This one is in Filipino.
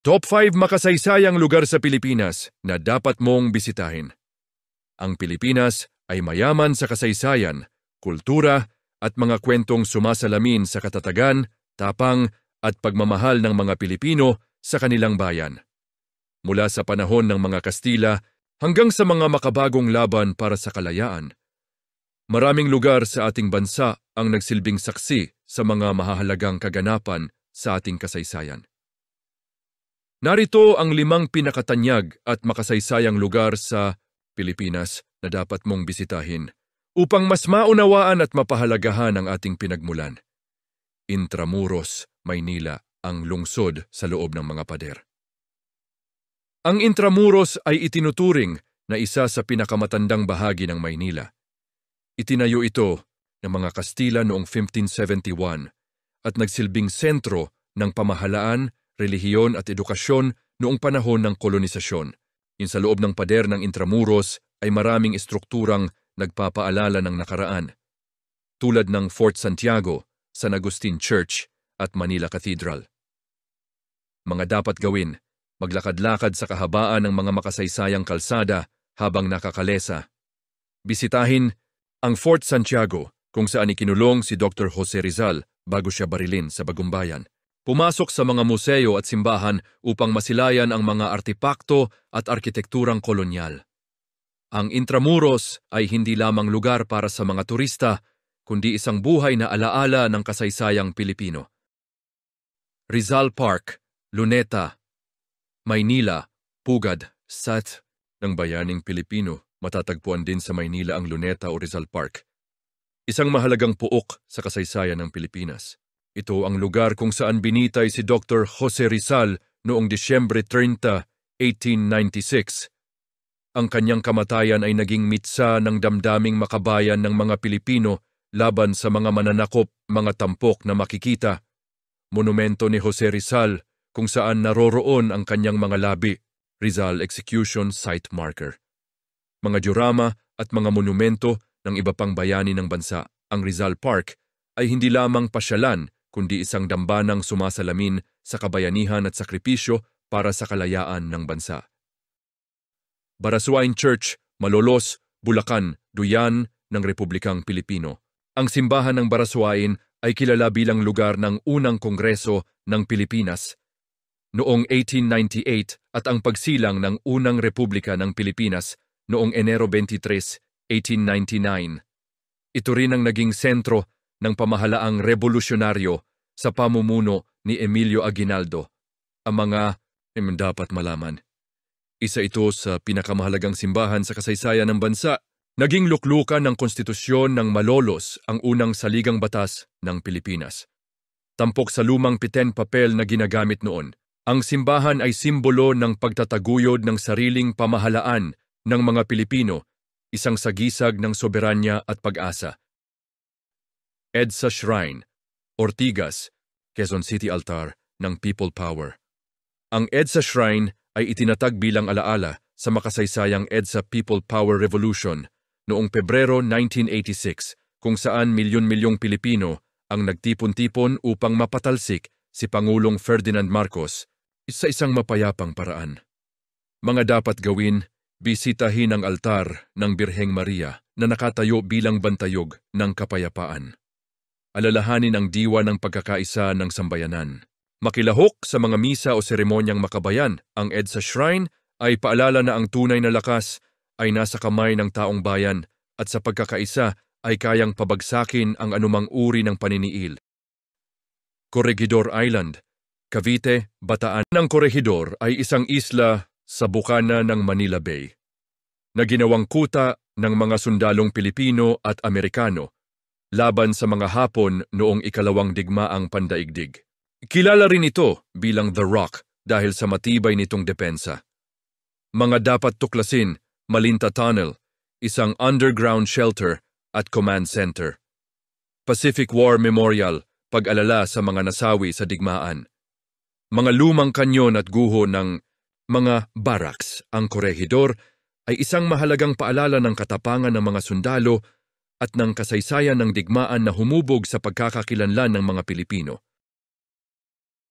Top 5 makasaysayang lugar sa Pilipinas na dapat mong bisitahin. Ang Pilipinas ay mayaman sa kasaysayan, kultura at mga kwentong sumasalamin sa katatagan, tapang at pagmamahal ng mga Pilipino sa kanilang bayan. Mula sa panahon ng mga Kastila hanggang sa mga makabagong laban para sa kalayaan. Maraming lugar sa ating bansa ang nagsilbing saksi sa mga mahahalagang kaganapan sa ating kasaysayan. Narito ang 5 pinakatanyag at makasaysayang lugar sa Pilipinas na dapat mong bisitahin upang mas maunawaan at mapahalagahan ang ating pinagmulan. Intramuros, Maynila, ang lungsod sa loob ng mga pader. Ang Intramuros ay itinuturing na isa sa pinakamatandang bahagi ng Maynila. Itinayo ito ng mga Kastila noong 1571 at nagsilbing sentro ng pamahalaan, relihiyon at edukasyon noong panahon ng kolonisasyon. Sa loob ng pader ng Intramuros ay maraming estrukturang nagpapaalala ng nakaraan, tulad ng Fort Santiago, San Agustin Church at Manila Cathedral. Mga dapat gawin, maglakad-lakad sa kahabaan ng mga makasaysayang kalsada habang nakakalesa. Bisitahin ang Fort Santiago kung saan ikinulong si Dr. Jose Rizal bago siya barilin sa Bagumbayan. Pumasok sa mga museo at simbahan upang masilayan ang mga artipakto at arkitekturang kolonyal. Ang Intramuros ay hindi lamang lugar para sa mga turista, kundi isang buhay na alaala ng kasaysayang Pilipino. Rizal Park, Luneta, Maynila, Pugad, Sat ng bayaning Pilipino. Matatagpuan din sa Maynila ang Luneta o Rizal Park. Isang mahalagang puok sa kasaysayan ng Pilipinas. Ito ang lugar kung saan binitay si Dr. Jose Rizal noong Disyembre 30, 1896. Ang kanyang kamatayan ay naging mitsa ng damdaming makabayan ng mga Pilipino laban sa mga mananakop, mga tampok na makikita. Monumento ni Jose Rizal kung saan naroroon ang kanyang mga labi, Rizal Execution Site Marker. Mga diorama at mga monumento ng iba pang bayani ng bansa. Ang Rizal Park ay hindi lamang pasyalan kundi isang dambanang sumasalamin sa kabayanihan at sakripisyo para sa kalayaan ng bansa. Barasuain Church, Malolos, Bulacan, Duyan ng Republikang Pilipino. Ang simbahan ng Barasuain ay kilala bilang lugar ng unang kongreso ng Pilipinas noong 1898 at ang pagsilang ng unang Republika ng Pilipinas noong Enero 23, 1899. Ito rin ang naging sentro ng pamahalaang revolusyonaryo sa pamumuno ni Emilio Aguinaldo. Ang mga dapat malaman. Isa ito sa pinakamahalagang simbahan sa kasaysayan ng bansa. Naging luklukan ng konstitusyon ng Malolos ang unang saligang batas ng Pilipinas. Tampok sa lumang piten papel na ginagamit noon, ang simbahan ay simbolo ng pagtataguyod ng sariling pamahalaan ng mga Pilipino, isang sagisag ng soberanya at pag-asa. EDSA Shrine, Ortigas, Quezon City Altar ng People Power. Ang EDSA Shrine ay itinatag bilang alaala sa makasaysayang EDSA People Power Revolution noong Pebrero 1986 kung saan milyon-milyong Pilipino ang nagtipon-tipon upang mapatalsik si Pangulong Ferdinand Marcos sa isang mapayapang paraan. Mga dapat gawin, bisitahin ang altar ng Birheng Maria na nakatayo bilang bantayog ng kapayapaan. Alalahanin ang diwa ng pagkakaisa ng sambayanan. Makilahok sa mga misa o seremonyang makabayan. Ang EDSA Shrine ay paalala na ang tunay na lakas ay nasa kamay ng taong bayan at sa pagkakaisa ay kayang pabagsakin ang anumang uri ng paniniil. Corregidor Island, Cavite, Bataan. Ang Corregidor ay isang isla sa bukana ng Manila Bay na ginawang kuta ng mga sundalong Pilipino at Amerikano laban sa mga Hapon noong ikalawang digmaang pandaigdig. Kilala rin ito bilang The Rock dahil sa matibay nitong depensa. Mga dapat tuklasin, Malinta Tunnel, isang underground shelter at command center. Pacific War Memorial, pag-alala sa mga nasawi sa digmaan. Mga lumang kanyon at guho ng mga barracks. Ang Corregidor ay isang mahalagang paalala ng katapangan ng mga sundalo at ng kasaysayan ng digmaan na humubog sa pagkakakilanlan ng mga Pilipino.